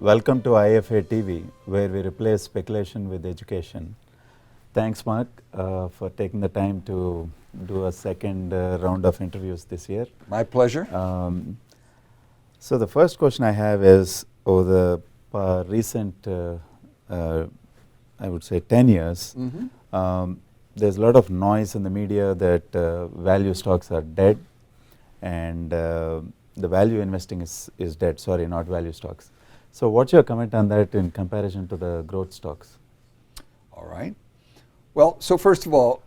Welcome to IFA TV, where we replace speculation with education. Thanks, Mark, for taking the time to do a second round of interviews this year. My pleasure. So the first question I have is, over the recent, I would say 10 years, there's a lot of noise in the media that value stocks are dead and the value investing is dead, sorry, not value stocks. So what's your comment on that in comparison to the growth stocks? All right. Well, so first of all,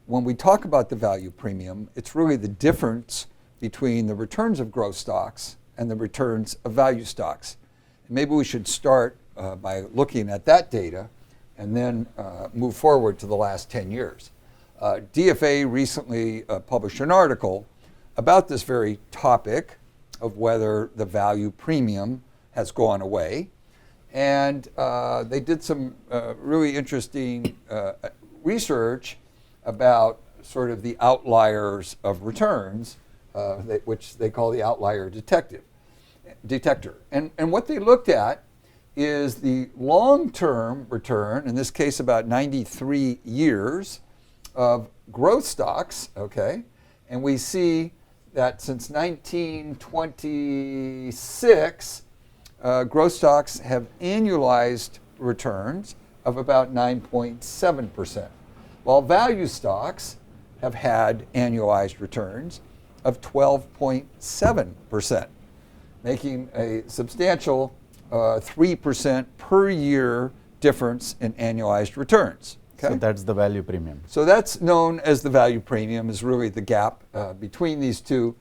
when we talk about the value premium, it's really the difference between the returns of growth stocks and the returns of value stocks. And maybe we should start by looking at that data and then move forward to the last 10 years. DFA recently published an article about this very topic of whether the value premium has gone away. And they did some really interesting research about sort of the outliers of returns, which they call the outlier detector. And what they looked at is the long-term return, in this case about 93 years, of growth stocks, okay? And we see that since 1926, growth stocks have annualized returns of about 9.7%, while value stocks have had annualized returns of 12.7%, making a substantial 3% per year difference in annualized returns. Okay? So that's the value premium. So that's known as the value premium, is really the gap between these two,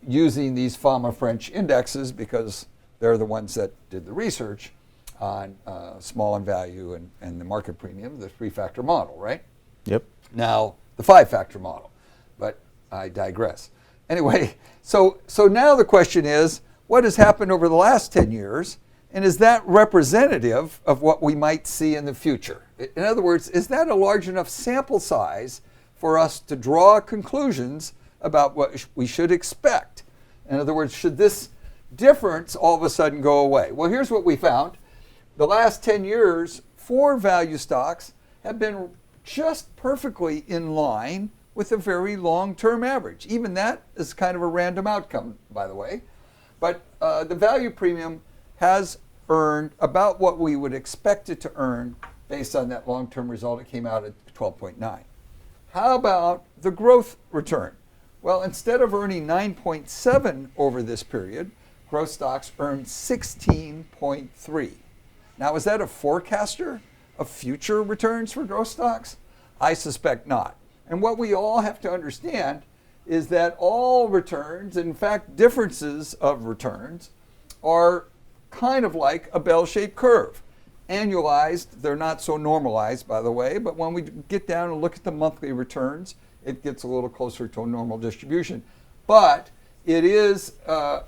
using these Fama-French indexes because they're the ones that did the research on small and value and the market premium, the three-factor model, right? Yep. Now, the five-factor model, but I digress. Anyway, so now the question is, what has happened over the last 10 years, and is that representative of what we might see in the future? In other words, is that a large enough sample size for us to draw conclusions about what we should expect? In other words, should this difference all of a sudden go away? Well, here's what we found. The last 10 years for value stocks have been just perfectly in line with a very long-term average. Even that is kind of a random outcome, by the way. But the value premium has earned about what we would expect it to earn based on that long-term result. It came out at 12.9. How about the growth return? Well, instead of earning 9.7 over this period, growth stocks earned 16.3. Now, is that a forecaster of future returns for growth stocks? I suspect not. And what we all have to understand is that all returns, in fact, differences of returns, are kind of like a bell-shaped curve. Annualized, they're not so normalized, by the way, but when we get down and look at the monthly returns, it gets a little closer to a normal distribution. But it is a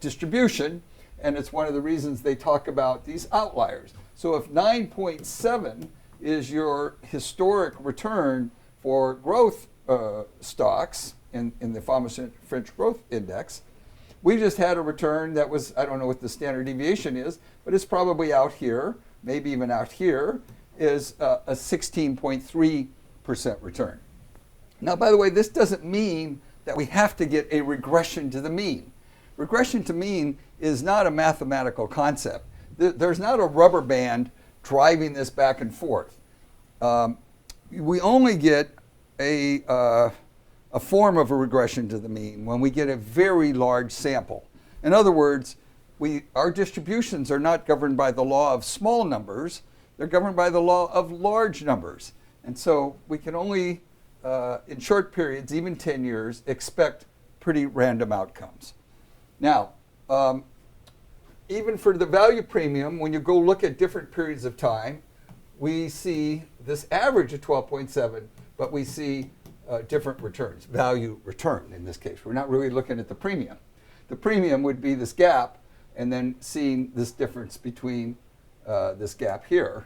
distribution, and it's one of the reasons they talk about these outliers. So if 9.7 is your historic return for growth stocks in the Fama-French Growth Index, we just had a return that was, I don't know what the standard deviation is, but it's probably out here, maybe even out here, is a 16.3% return. Now, by the way, this doesn't mean that we have to get a regression to the mean. Regression to mean is not a mathematical concept. There's not a rubber band driving this back and forth. We only get a form of a regression to the mean when we get a very large sample. In other words, our distributions are not governed by the law of small numbers, they're governed by the law of large numbers. And so we can only, in short periods, even 10 years, expect pretty random outcomes. Now, even for the value premium, when you go look at different periods of time, we see this average of 12.7, but we see different returns, value return in this case. We're not really looking at the premium. The premium would be this gap, and then seeing this difference between this gap here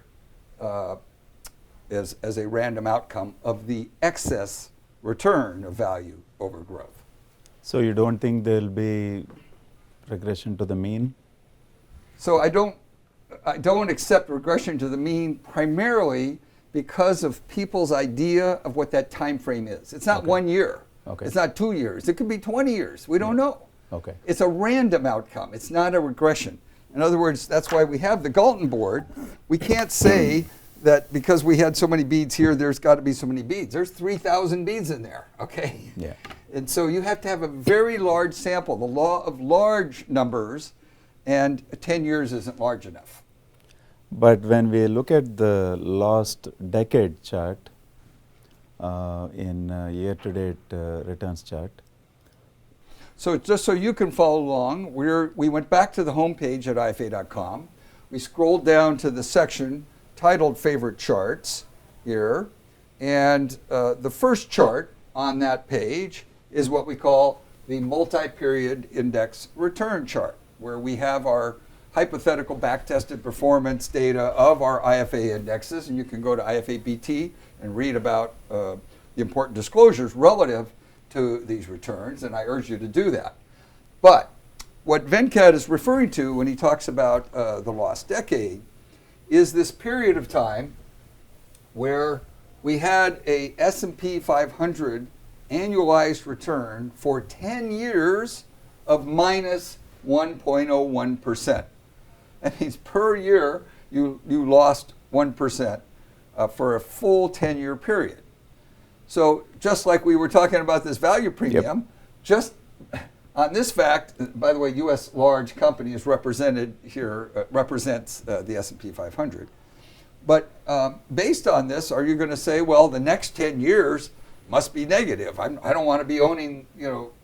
as a random outcome of the excess return of value over growth. So you don't think there'll be regression to the mean? So I don't accept regression to the mean primarily because of people's idea of what that time frame is. It's not 1 year. Okay. It's not 2 years. It could be 20 years. We don't know. Okay. It's a random outcome. It's not a regression. In other words, that's why we have the Galton board. We can't say that because we had so many beads here, there's got to be so many beads. There's 3,000 beads in there, okay? Yeah. And so you have to have a very large sample, the law of large numbers, and 10 years isn't large enough. But when we look at the last decade chart in year-to-date returns chart. So just so you can follow along, we went back to the home page at IFA.com. We scrolled down to the section titled Favorite Charts here. And the first chart on that page is what we call the multi-period index return chart, where we have our hypothetical back-tested performance data of our IFA indexes. And you can go to IFA-BT and read about the important disclosures relative to these returns, and I urge you to do that. But what Venkat is referring to when he talks about the lost decade is this period of time where we had a S&P 500 annualized return for 10 years of minus 1.01%. That means per year you lost 1% for a full 10-year period. So just like we were talking about this value premium, just on this fact, by the way, U.S. large companies represented here, represents the S&P 500. But based on this, are you going to say, well, the next 10 years must be negative? I don't want to be owning,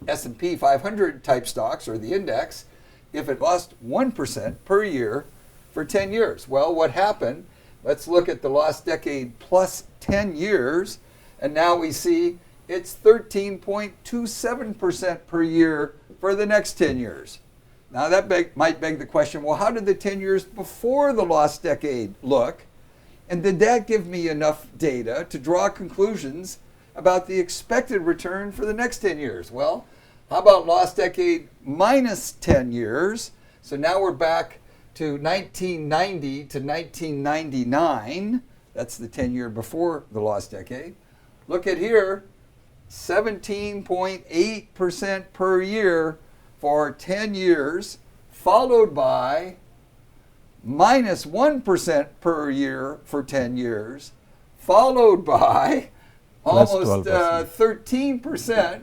S&P 500 type stocks or the index if it lost 1% per year for 10 years. Well, what happened? Let's look at the lost decade plus 10 years. And now we see it's 13.27% per year for the next 10 years. Now that might beg the question, well, how did the 10 years before the lost decade look? And did that give me enough data to draw conclusions about the expected return for the next 10 years? Well, how about lost decade minus 10 years? So now we're back to 1990 to 1999. That's the 10 year before the lost decade. Look at here, 17.8% per year for 10 years, followed by minus 1% per year for 10 years, followed by almost 13%.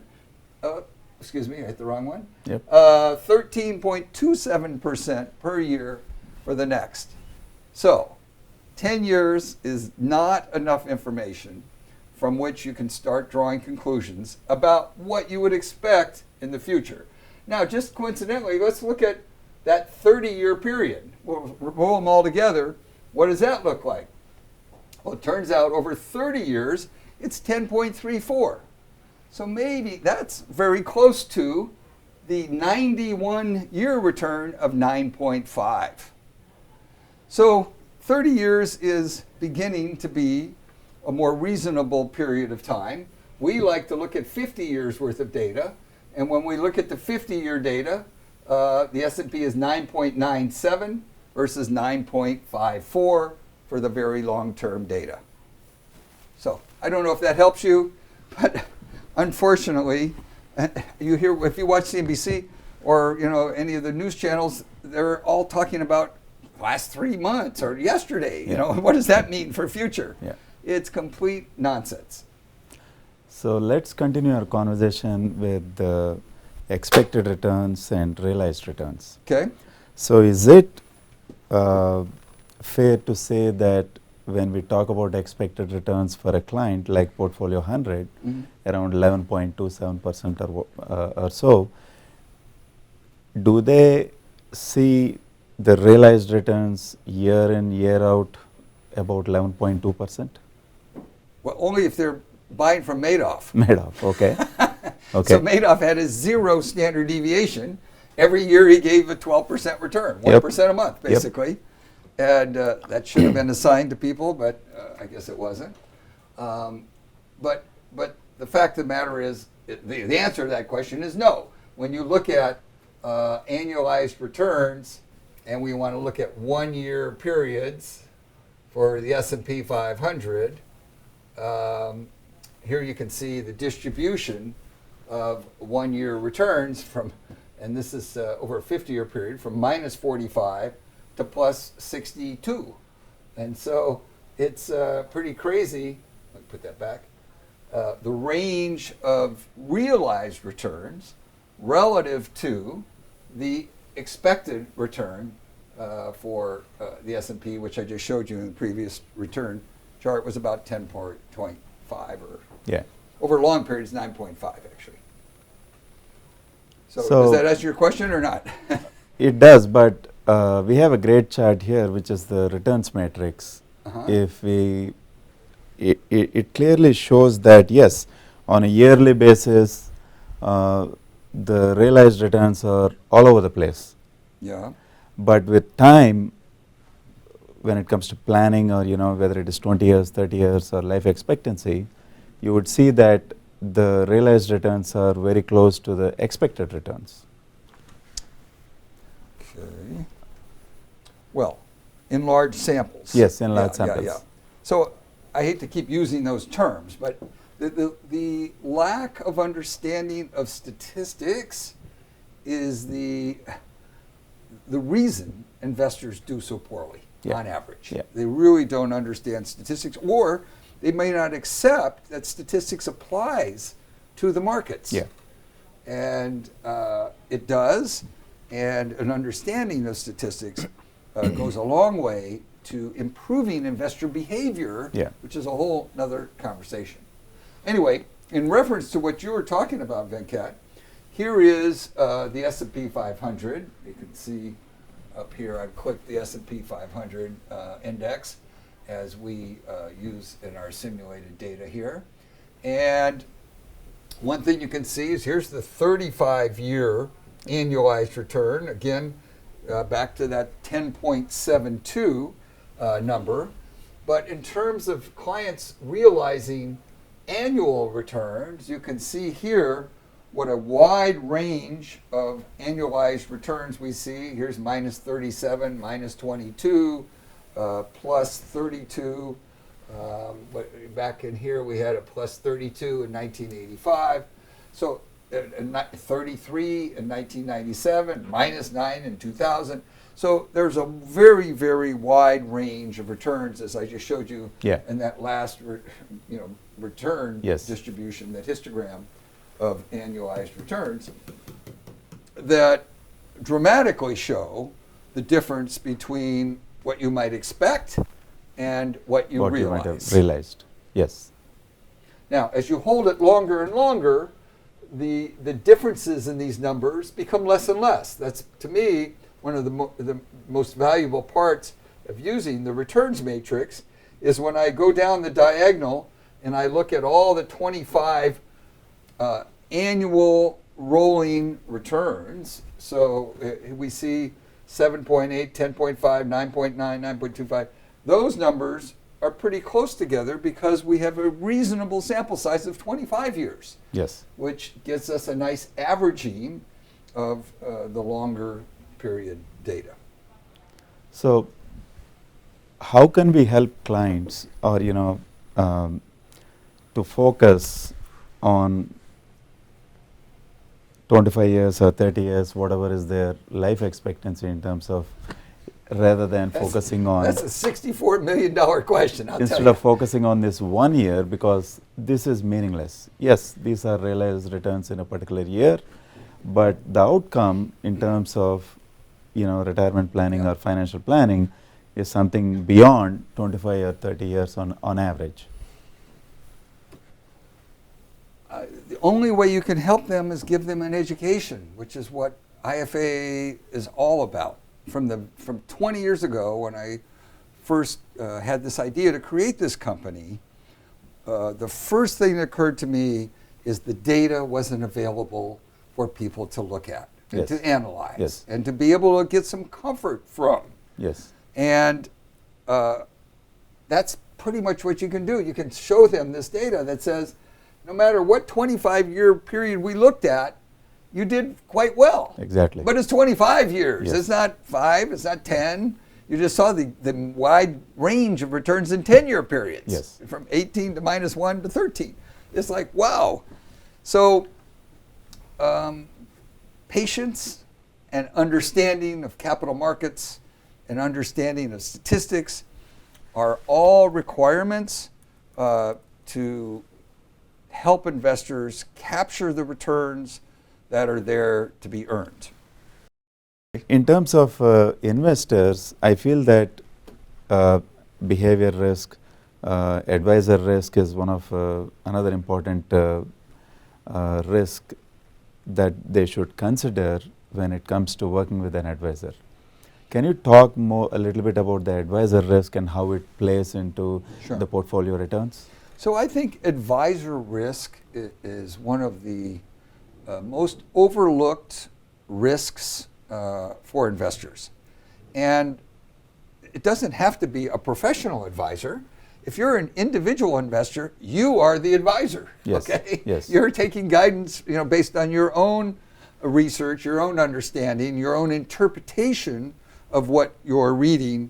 Excuse me, I hit the wrong one. Yep. 13.27% per year for the next. So 10 years is not enough information from which you can start drawing conclusions about what you would expect in the future. Now, just coincidentally, let's look at that 30-year period. We'll roll them all together. What does that look like? Well, it turns out over 30 years, it's 10.34. So maybe that's very close to the 91-year return of 9.5. So 30 years is beginning to be a more reasonable period of time. We like to look at 50 years worth of data. And when we look at the 50-year data, the S&P is 9.97 versus 9.54 for the very long-term data. So I don't know if that helps you, but unfortunately, you hear, if you watch CNBC or any of the news channels, they're all talking about last 3 months or yesterday. What does that mean for future? Yeah. It's complete nonsense. So let's continue our conversation with the expected returns and realized returns. Okay. So is it fair to say that when we talk about expected returns for a client like Portfolio 100, around 11.27% or so, do they see the realized returns year in, year out about 11.2%? Well, only if they're buying from Madoff. Madoff, okay. So Madoff had a zero standard deviation. Every year he gave a 12% return, 1% a month, basically. And that should have been assigned to people, but I guess it wasn't. But the fact of the matter is, the answer to that question is no. When you look at annualized returns and we want to look at 1 year periods for the S&P 500, here you can see the distribution of 1 year returns from, and this is over a 50-year period, from minus 45 to plus 62. And so it's pretty crazy. Let me put that back. The range of realized returns relative to the expected return for the S&P, which I just showed you in the previous return chart, was about 10.5, or over a long period is 9.5 actually. So does that answer your question or not? It does, but we have a great chart here, which is the returns matrix. If we, it clearly shows that yes, on a yearly basis, the realized returns are all over the place. Yeah. But with time, when it comes to planning, or whether it is 20 years, 30 years, or life expectancy, you would see that the realized returns are very close to the expected returns. Okay. Well, in large samples. Yes, in large samples. Yeah. So I hate to keep using those terms, but the lack of understanding of statistics is the reason investors do so poorly on average. They really don't understand statistics, or they may not accept that statistics applies to the markets. And it does, and an understanding of statistics goes a long way to improving investor behavior, which is a whole other conversation. Anyway, in reference to what you were talking about, Venkat, here is the S&P 500. You can see up here, I've clicked the S&P 500 index as we use in our simulated data here. And one thing you can see is here's the 35-year annualized return. Again, back to that 10.72 number. But in terms of clients realizing annual returns, you can see here what a wide range of annualized returns we see. Here's minus 37, minus 22, plus 32. But back in here we had a plus 32 in 1985. So 33 in 1997, minus 9 in 2000. So there's a very, very wide range of returns, as I just showed you in that last return distribution, that histogram of annualized returns, that dramatically show the difference between what you might expect and what you realize. You might have realized. Yes. Now, as you hold it longer and longer, the differences in these numbers become less and less. That's, to me, one of the most valuable parts of using the returns matrix is when I go down the diagonal and I look at all the 25 annual rolling returns. So we see 7.8, 10.5, 9.9, 9.25. Those numbers are pretty close together because we have a reasonable sample size of 25 years. Yes. Which gives us a nice averaging of the longer period data. So how can we help clients, or to focus on 25 years or 30 years, whatever is their life expectancy in terms of, rather than focusing on... That's a $64 million question, I'll tell you. Instead of focusing on this 1 year, because this is meaningless. Yes, these are realized returns in a particular year, but the outcome in terms of retirement planning or financial planning is something beyond 25 or 30 years on average. The only way you can help them is give them an education, which is what IFA is all about. From 20 years ago, when I first had this idea to create this company, the first thing that occurred to me is the data wasn't available for people to look at and to analyze and to be able to get some comfort from. Yes. And that's pretty much what you can do. You can show them this data that says, no matter what 25-year period we looked at, you did quite well. Exactly. But it's 25 years. Yes. It's not 5, it's not 10. You just saw the wide range of returns in 10-year periods. Yes. From 18 to -1 to 13. It's like, wow. So patience and understanding of capital markets and understanding of statistics are all requirements to help investors capture the returns that are there to be earned. In terms of investors, I feel that behavior risk, advisor risk is one of another important risk that they should consider when it comes to working with an advisor. Can you talk a little bit about the advisor risk and how it plays into Sure. the portfolio returns? So I think advisor risk is one of the most overlooked risks for investors. And it doesn't have to be a professional advisor. If you're an individual investor, you are the advisor. Yes. Okay? Yes. You're taking guidance, based on your own research, your own understanding, your own interpretation of what you're reading,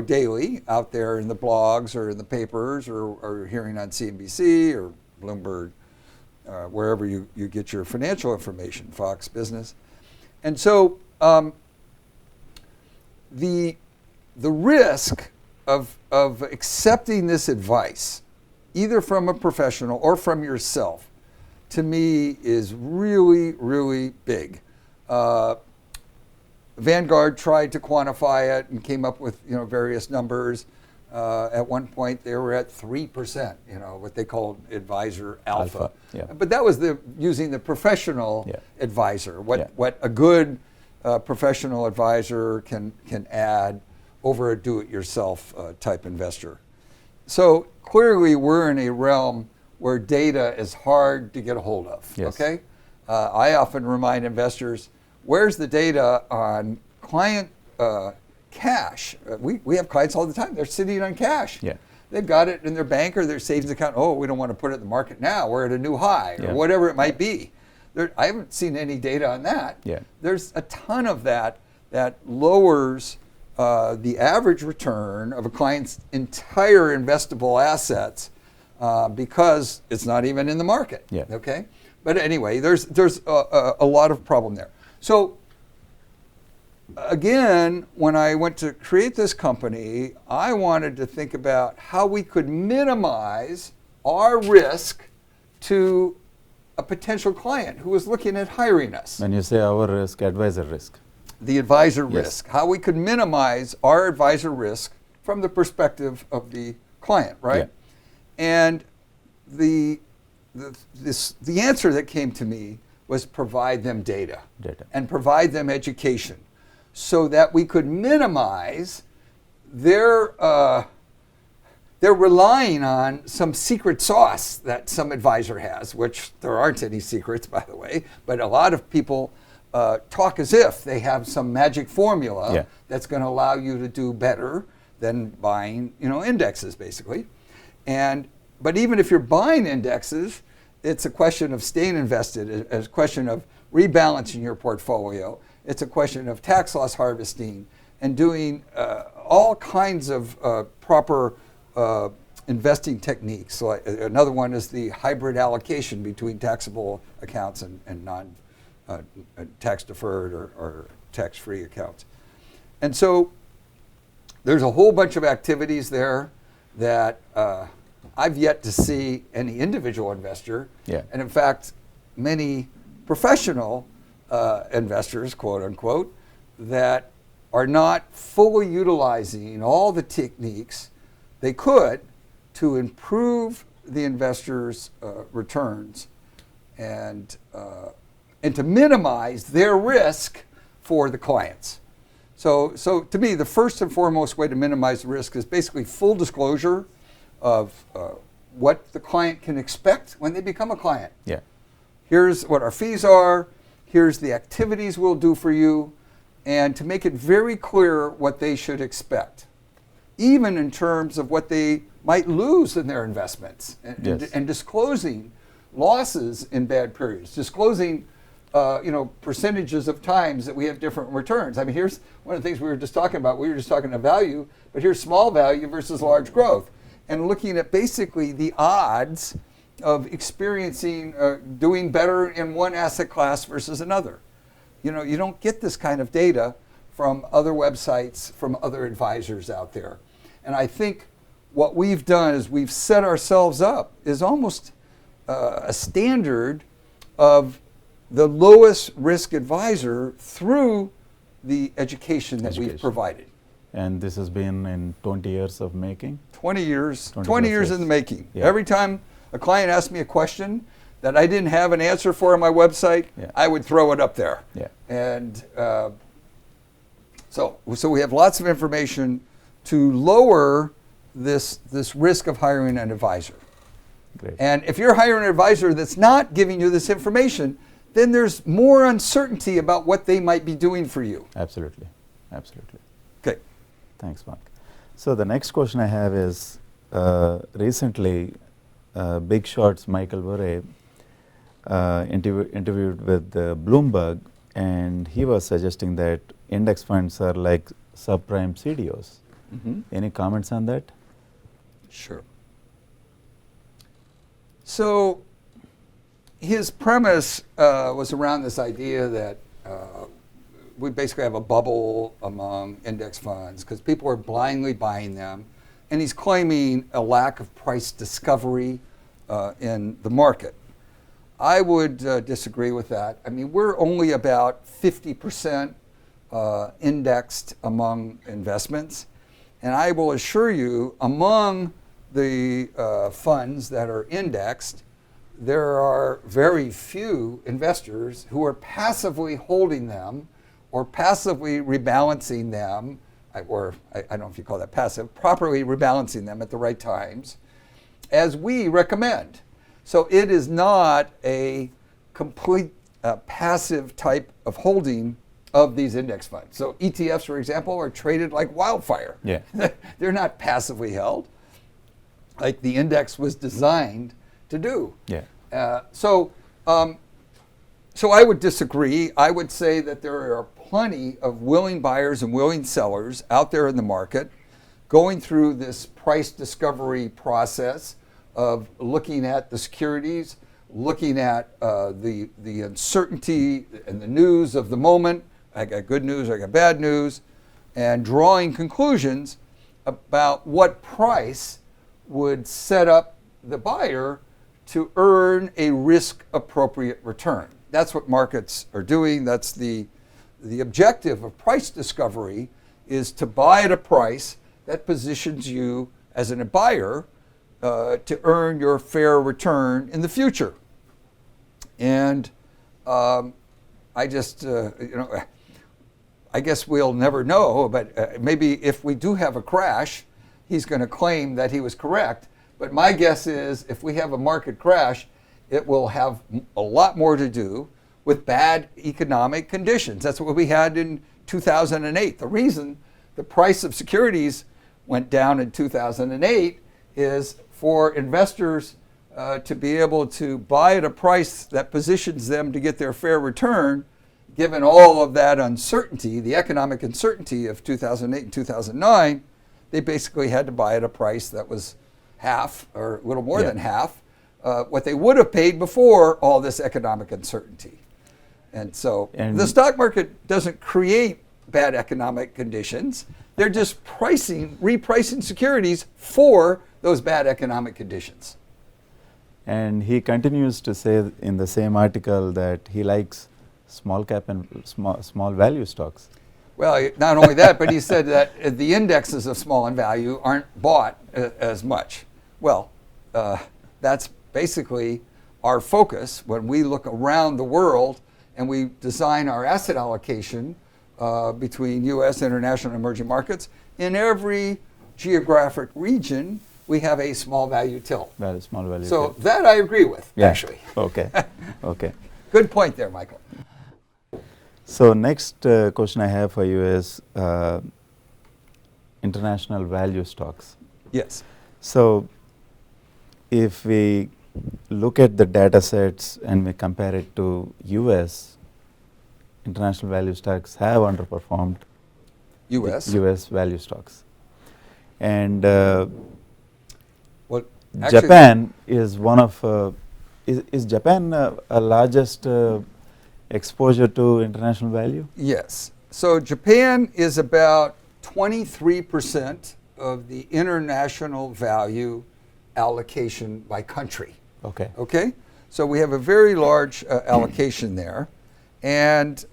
daily out there in the blogs or in the papers or hearing on CNBC or Bloomberg, wherever you get your financial information, Fox Business. And so the risk of accepting this advice, either from a professional or from yourself, to me is really, really big. Vanguard tried to quantify it and came up with various numbers. At one point, they were at 3%, what they called advisor alpha. Yeah. But that was using the professional advisor. What a good professional advisor can add over a do-it-yourself type investor. So clearly, we're in a realm where data is hard to get a hold of. Yes. Okay, I often remind investors, where's the data on client cash? We have clients all the time. They're sitting on cash. Yeah. They've got it in their bank or their savings account. Oh, we don't want to put it in the market now. We're at a new high, or whatever it might be. I haven't seen any data on that. Yeah. There's a ton of that lowers the average return of a client's entire investable assets because it's not even in the market. Yeah. Okay. But anyway, there's a lot of problem there. So again, when I went to create this company, I wanted to think about how we could minimize our risk to a potential client who was looking at hiring us. When you say our risk, advisor risk. The advisor Yes. risk, how we could minimize our advisor risk from the perspective of the client, right? Yeah. And the answer that came to me was provide them data. And provide them education so that we could minimize their relying on some secret sauce that some advisor has, which there aren't any secrets, by the way, but a lot of people talk as if they have some magic formula that's going to allow you to do better than buying, indexes, basically. But even if you're buying indexes, it's a question of staying invested. It's a question of rebalancing your portfolio. It's a question of tax loss harvesting and doing all kinds of proper investing techniques. So another one is the hybrid allocation between taxable accounts and non tax deferred or tax free accounts. And so there's a whole bunch of activities there that I've yet to see any individual investor, and in fact, many professional investors, quote unquote, that are not fully utilizing all the techniques they could to improve the investors' returns and to minimize their risk for the clients. So to me, the first and foremost way to minimize the risk is basically full disclosure of what the client can expect when they become a client. Yeah. Here's what our fees are. Here's the activities we'll do for you. And to make it very clear what they should expect, even in terms of what they might lose in their investments, and disclosing losses in bad periods, disclosing percentages of times that we have different returns. I mean, here's one of the things we were just talking about. We were just talking about value, but here's small value versus large growth. And looking at basically the odds of experiencing, doing better in one asset class versus another. You don't get this kind of data from other websites, from other advisors out there. And I think what we've done is we've set ourselves up is almost a standard of the lowest risk advisor through the education that we've provided. And this has been in 20 years of making? 20 years. 20 years in the making. Yeah. Every time a client asked me a question that I didn't have an answer for on my website, I would throw it up there. Yeah. And so we have lots of information to lower this risk of hiring an advisor. Great. And if you're hiring an advisor that's not giving you this information, then there's more uncertainty about what they might be doing for you. Absolutely. Absolutely. Okay. Thanks, Mark. So the next question I have is, recently, Big Short's Michael Burry interviewed with Bloomberg, and he was suggesting that index funds are like subprime CDOs. Mm-hmm. Any comments on that? Sure. So his premise was around this idea that we basically have a bubble among index funds because people are blindly buying them. And he's claiming a lack of price discovery in the market. I would disagree with that. I mean, we're only about 50% indexed among investments. And I will assure you, among the funds that are indexed, there are very few investors who are passively holding them or passively rebalancing them, or I don't know if you call that passive, properly rebalancing them at the right times, as we recommend. So it is not a complete passive type of holding of these index funds. So ETFs, for example, are traded like wildfire. Yeah. They're not passively held like the index was designed to do. Yeah. So I would disagree. I would say that there are plenty of willing buyers and willing sellers out there in the market going through this price discovery process of looking at the securities, looking at the uncertainty and the news of the moment. I got good news, I got bad news, and drawing conclusions about what price would set up the buyer to earn a risk-appropriate return. That's what markets are doing. That's the objective of price discovery, is to buy at a price that positions you as a buyer to earn your fair return in the future. And I just, I guess we'll never know, but maybe if we do have a crash, he's going to claim that he was correct. But my guess is if we have a market crash, it will have a lot more to do with bad economic conditions. That's what we had in 2008. The reason the price of securities went down in 2008 is for investors to be able to buy at a price that positions them to get their fair return, given all of that uncertainty, the economic uncertainty of 2008 and 2009. They basically had to buy at a price that was half or a little more than half what they would have paid before all this economic uncertainty. And so the stock market doesn't create bad economic conditions. They're just repricing securities for those bad economic conditions. And he continues to say in the same article that he likes small cap and small value stocks. Well, not only that, but he said that the indexes of small and value aren't bought as much. Well, that's basically our focus when we look around the world and we design our asset allocation between U.S., international, and emerging markets. In every geographic region, we have a small value tilt. That is small value so tilt. that I agree with, actually. Okay. Okay. Good point there, Michael. So next question I have for you is international value stocks. Yes. So if we look at the data sets and we compare it to US international value stocks have underperformed U.S. US value stocks. And Well, actually, Japan is one of, is Japan a largest exposure to international value? yes. So Japan is about 23% of the international value allocation by country. Okay. Okay? So we have a very large allocation there. And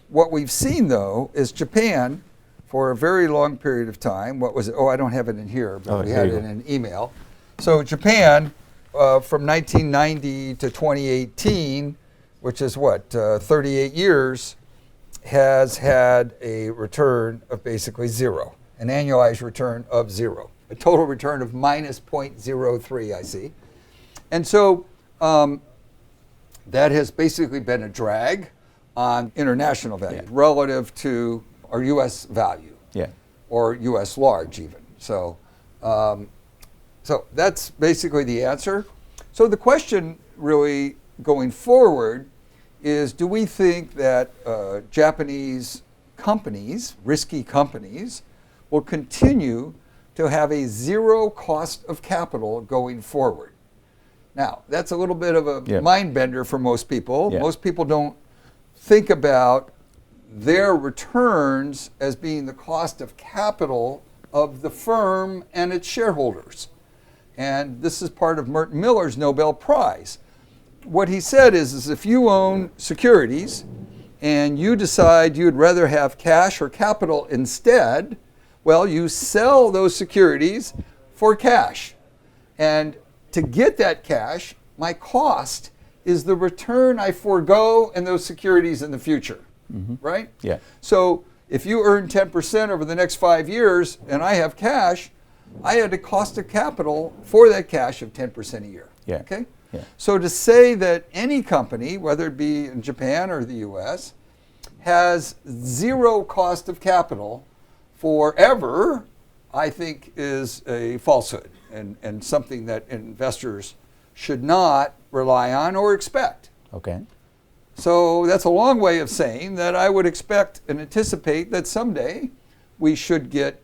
what we've seen, though, is Japan, for a very long period of time, what was it? Oh, I don't have it in here, but we had it in an email. So Japan, from 1990 to 2018, which is what, 38 years, has had a return of basically zero, an annualized return of zero, a total return of minus 0.03, I see. And so that has basically been a drag on international value relative to our U.S. value, or U.S. large even. So, so that's basically the answer. So the question really going forward is, do we think that Japanese companies, risky companies, will continue to have a zero cost of capital going forward? Now, that's a little bit of a mind bender for most people. Most people don't think about their returns as being the cost of capital of the firm and its shareholders. And this is part of Merton Miller's Nobel Prize. What he said is if you own securities and you decide you'd rather have cash or capital instead, well, you sell those securities for cash. And to get that cash, my cost is the return I forego in those securities in the future, right? Yeah. So if you earn 10% over the next 5 years and I have cash, I had a cost of capital for that cash of 10% a year. Okay? So to say that any company, whether it be in Japan or the US, has zero cost of capital forever, I think is a falsehood and something that investors should not rely on or expect. Okay. So that's a long way of saying that I would expect and anticipate that someday we should get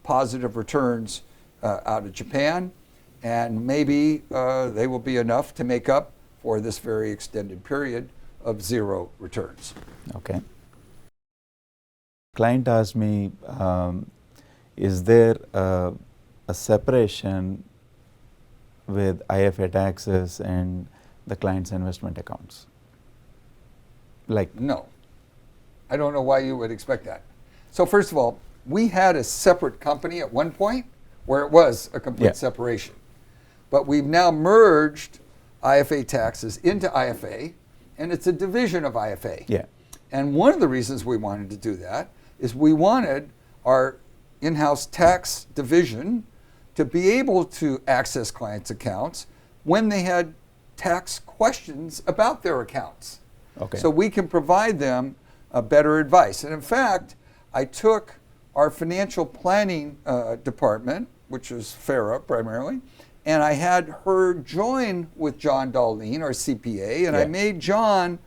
positive returns out of Japan, and maybe they will be enough to make up for this very extended period of zero returns. Okay. Client asked me, is there a separation with IFA taxes and the client's investment accounts? Like, no. I don't know why you would expect that. So first of all, we had a separate company at one point where it was a complete separation. But we've now merged IFA taxes into IFA, and it's a division of IFA. And one of the reasons we wanted to do that is we wanted our in-house tax division to be able to access clients' accounts when they had tax questions about their accounts. So we can provide them better advice. And in fact, I took our financial planning department, which is FARA primarily, and I had her join with John Darlene, our CPA, and I made John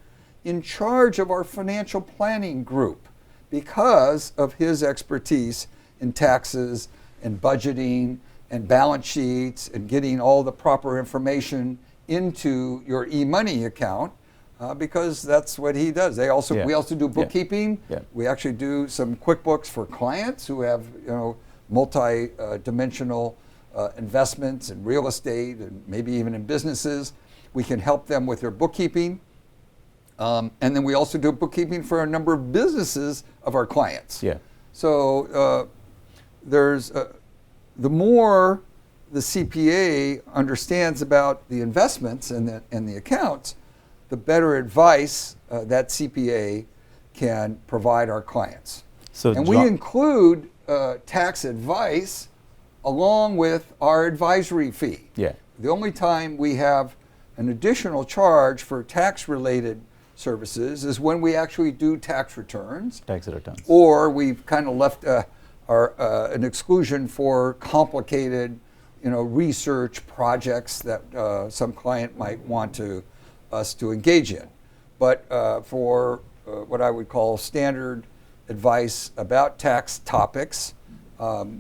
in charge of our financial planning group because of his expertise in taxes and budgeting and balance sheets and getting all the proper information into your e-money account, because that's what he does. We also do bookkeeping. We actually do some QuickBooks for clients who have multi-dimensional investments in real estate and maybe even in businesses. We can help them with their bookkeeping. And then we also do bookkeeping for a number of businesses of our clients. So there's the more the CPA understands about the investments and the accounts, the better advice that CPA can provide our clients. And we include tax advice along with our advisory fee. The only time we have an additional charge for tax-related services is when we actually do tax returns. Or we've kind of left an exclusion for complicated research projects that some client might want us to engage in. But for what I would call standard advice about tax topics.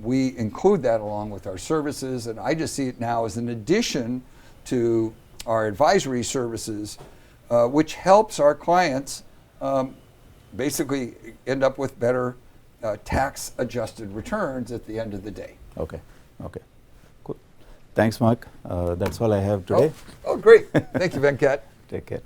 We include that along with our services, and I just see it now as an addition to our advisory services, which helps our clients basically end up with better tax-adjusted returns at the end of the day. Okay. Okay. Cool. Thanks, Mark. That's all I have today. Oh, great. Thank you, Venkat. Take care.